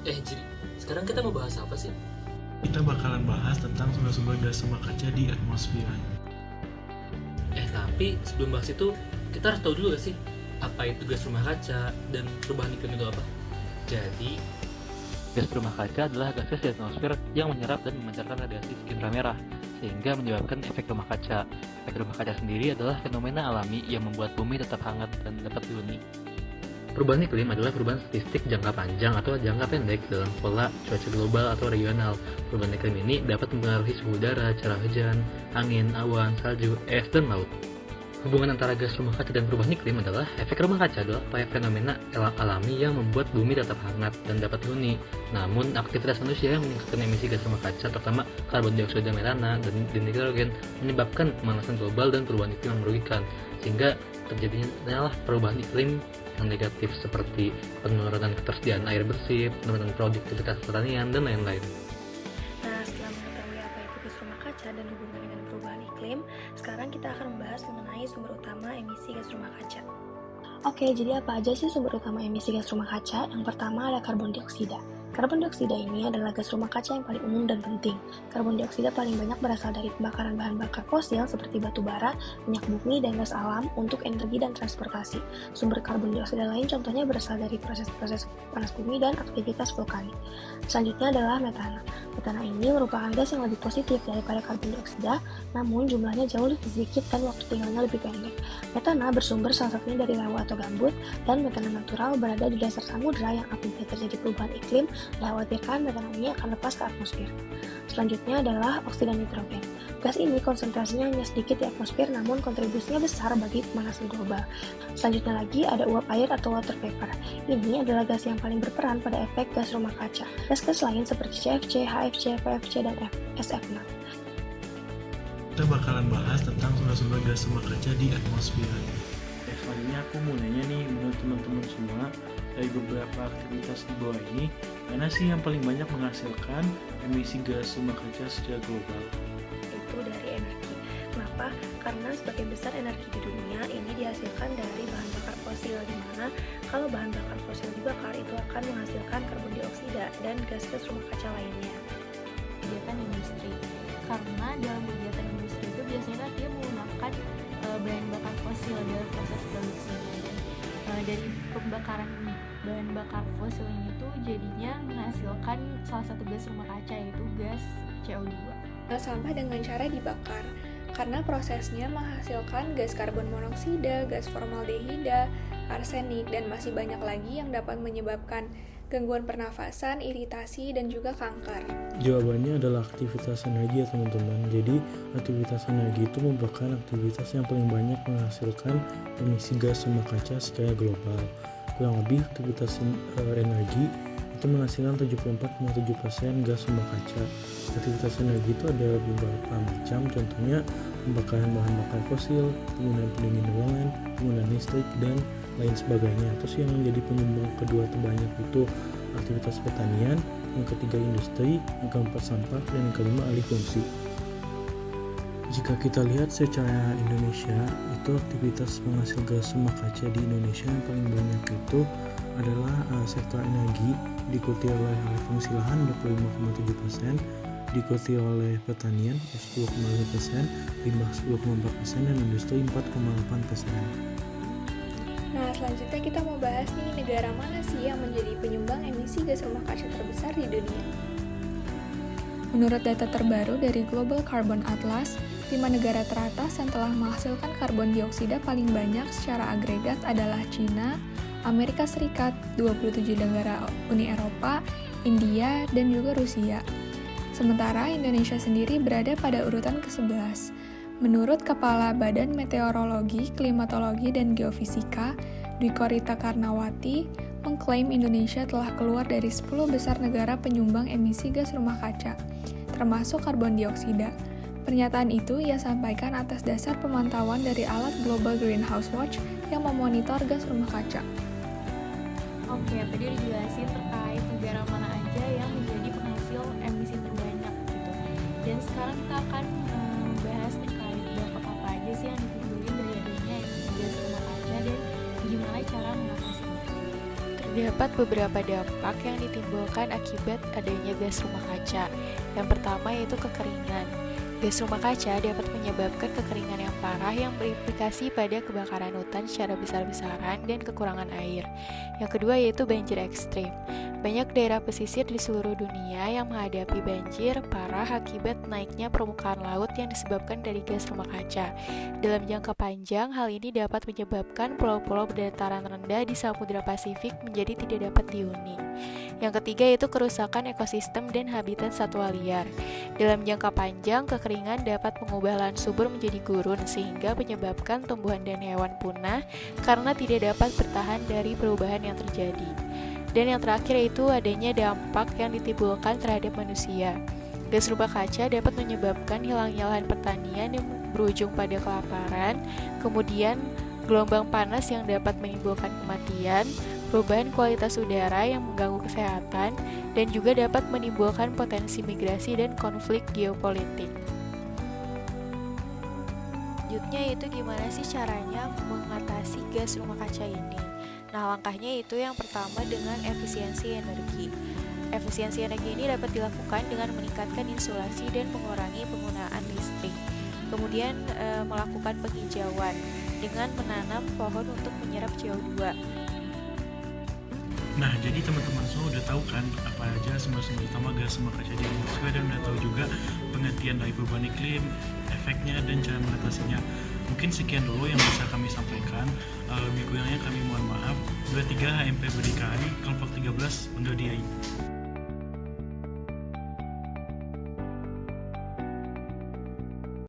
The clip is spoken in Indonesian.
Jadi sekarang kita mau bahas apa sih? Kita bakalan bahas tentang sumber-sumber gas rumah kaca di atmosfer. Tapi sebelum bahas itu, kita harus tahu dulu gak sih apa itu gas rumah kaca dan perubahan iklim itu apa? Jadi, gas rumah kaca adalah gas di atmosfer yang menyerap dan memancarkan radiasi inframerah sehingga menyebabkan efek rumah kaca. Efek rumah kaca sendiri adalah fenomena alami yang membuat bumi tetap hangat dan dapat dihuni. Perubahan iklim adalah perubahan statistik jangka panjang atau jangka pendek dalam pola cuaca global atau regional. Perubahan iklim ini dapat mempengaruhi suhu udara, curah hujan, angin, awan, salju, es, dan laut. Hubungan antara gas rumah kaca dan perubahan iklim adalah efek rumah kaca adalah fenomena alami yang membuat bumi tetap hangat dan dapat dihuni. Namun, aktivitas manusia yang meningkatkan emisi gas rumah kaca, terutama karbon dioksida, metana, dan nitrogen, menyebabkan pemanasan global dan perubahan iklim yang merugikan, sehingga terjadinya perubahan iklim yang negatif seperti penurunan ketersediaan air bersih, penurunan produktivitas pertanian, dan lain-lain. Nah, setelah mengetahui apa itu gas rumah kaca dan hubungan dengan perubahan iklim, sekarang kita akan membahas mengenai sumber utama emisi gas rumah kaca. Oke, jadi apa aja sih sumber utama emisi gas rumah kaca? Yang pertama ada karbon dioksida. Karbon dioksida ini adalah gas rumah kaca yang paling umum dan penting. Karbon dioksida paling banyak berasal dari pembakaran bahan bakar fosil seperti batu bara, minyak bumi, dan gas alam untuk energi dan transportasi. Sumber karbon dioksida lain contohnya berasal dari proses-proses panas bumi dan aktivitas vulkanik. Selanjutnya adalah metana. Metana ini merupakan gas yang lebih positif daripada karbon dioksida, namun jumlahnya jauh lebih sedikit dan waktu tinggalnya lebih pendek. Metana bersumber salah satunya dari rawa atau gambut, dan metana natural berada di dasar samudera yang apabila terjadi perubahan iklim, dikhawatirkan metana ini akan lepas ke atmosfer. Selanjutnya adalah oksida nitrogen. Gas ini konsentrasinya hanya sedikit di atmosfer, namun kontribusinya besar bagi pemanasan global. Selanjutnya lagi ada uap air atau water vapor. Ini adalah gas yang paling berperan pada efek gas rumah kaca. Gas-gas lain seperti CFC, HFC, VFC, dan SF6. Kita bakalan bahas tentang sumber-sumber gas rumah kaca di atmosfer. Kali ini aku mau nanya nih, menurut teman-teman semua, dari beberapa aktivitas di bawah ini, mana sih yang paling banyak menghasilkan emisi gas rumah kaca secara global? Itu dari energi. Kenapa? Karena sebagian besar energi di dunia ini dihasilkan dari bahan bakar fosil, di mana kalau bahan bakar fosil dibakar itu akan menghasilkan karbon dioksida dan gas-gas rumah kaca lainnya. Kegiatan industri, karena dalam kegiatan industri itu biasanya dia menggunakan bahan bakar fosil dalam proses produksinya, dan dari pembakaran bahan bakar fosil ini tuh jadinya menghasilkan salah satu gas rumah kaca, yaitu gas CO2. Sampah dengan cara dibakar, karena prosesnya menghasilkan gas karbon monoksida, gas formaldehida, arsenik, dan masih banyak lagi yang dapat menyebabkan gangguan pernafasan, iritasi, dan juga kanker. Jawabannya adalah aktivitas energi ya teman-teman. Jadi aktivitas energi itu merupakan aktivitas yang paling banyak menghasilkan emisi gas rumah kaca secara global. Kurang lebih aktivitas energi itu menghasilkan 74,7% gas rumah kaca. Aktivitas energi itu ada beberapa macam, contohnya pembakaran bahan bakar fosil, penggunaan pendingin ruangan, penggunaan listrik, dan lain sebagainya. Terus yang menjadi penyumbang kedua terbanyak itu aktivitas pertanian, yang ketiga industri, yang keempat sampah, dan yang kelima alih fungsi. Jika kita lihat secara Indonesia, itu aktivitas penghasil gas rumah kaca di Indonesia yang paling banyak itu adalah sektor energi, diikuti oleh alih fungsi lahan 25,7%, diikuti oleh pertanian 10,5%, limbah 10,4%, dan industri 4,8%. Nah, selanjutnya kita mau bahas nih, negara mana sih yang menjadi penyumbang emisi gas rumah kaca terbesar di dunia? Menurut data terbaru dari Global Carbon Atlas, 5 negara teratas yang telah menghasilkan karbon dioksida paling banyak secara agregat adalah China, Amerika Serikat, 27 negara Uni Eropa, India, dan juga Rusia. Sementara Indonesia sendiri berada pada urutan ke-11. Menurut Kepala Badan Meteorologi, Klimatologi, dan Geofisika, Dwi Korita Karnawati, mengklaim Indonesia telah keluar dari 10 besar negara penyumbang emisi gas rumah kaca, termasuk karbon dioksida. Pernyataan itu ia sampaikan atas dasar pemantauan dari alat Global Greenhouse Watch yang memonitor gas rumah kaca. Oke, tadi udah dijelasin terkait negara mana aja yang menjadi penghasil emisi terbanyak gitu. Dan sekarang kita akan membahas terkait dampak apa aja sih yang ditimbulin dari adanya emisi gas rumah kaca dan gimana cara mengatasinya. Terdapat beberapa dampak yang ditimbulkan akibat adanya gas rumah kaca. Yang pertama yaitu kekeringan. Gas rumah kaca dapat menyebabkan kekeringan yang parah yang berimplikasi pada kebakaran hutan secara besar-besaran dan kekurangan air. Yang kedua yaitu banjir ekstrim. Banyak daerah pesisir di seluruh dunia yang menghadapi banjir parah akibat naiknya permukaan laut yang disebabkan dari gas rumah kaca. Dalam jangka panjang, hal ini dapat menyebabkan pulau-pulau berdataran rendah di Samudra Pasifik menjadi tidak dapat dihuni. Yang ketiga yaitu kerusakan ekosistem dan habitat satwa liar. Dalam jangka panjang, kekeringan dapat mengubah lahan subur menjadi gurun sehingga menyebabkan tumbuhan dan hewan punah karena tidak dapat bertahan dari perubahan yang terjadi. Dan yang terakhir yaitu adanya dampak yang ditimbulkan terhadap manusia. Gas rumah kaca dapat menyebabkan hilangnya lahan pertanian yang berujung pada kelaparan, kemudian gelombang panas yang dapat menimbulkan kematian, perubahan kualitas udara yang mengganggu kesehatan, dan juga dapat menimbulkan potensi migrasi dan konflik geopolitik. Selanjutnya itu gimana sih caranya mengatasi gas rumah kaca ini? Nah, langkahnya itu yang pertama dengan efisiensi energi. Efisiensi energi ini dapat dilakukan dengan meningkatkan insulasi dan mengurangi penggunaan listrik. Kemudian melakukan penghijauan dengan menanam pohon untuk menyerap CO2. Nah, jadi teman-teman semua udah tahu kan apa aja sumber-sumber utama gas rumah kaca di atmosfer, dan udah tahu juga pengertian dari perubahan iklim, efeknya, dan cara mengatasinya. Mungkin sekian dulu yang bisa kami sampaikan. Lebih kurangnya kami mohon maaf. 23 HMP Berdikari, kelompok 13 undur diri.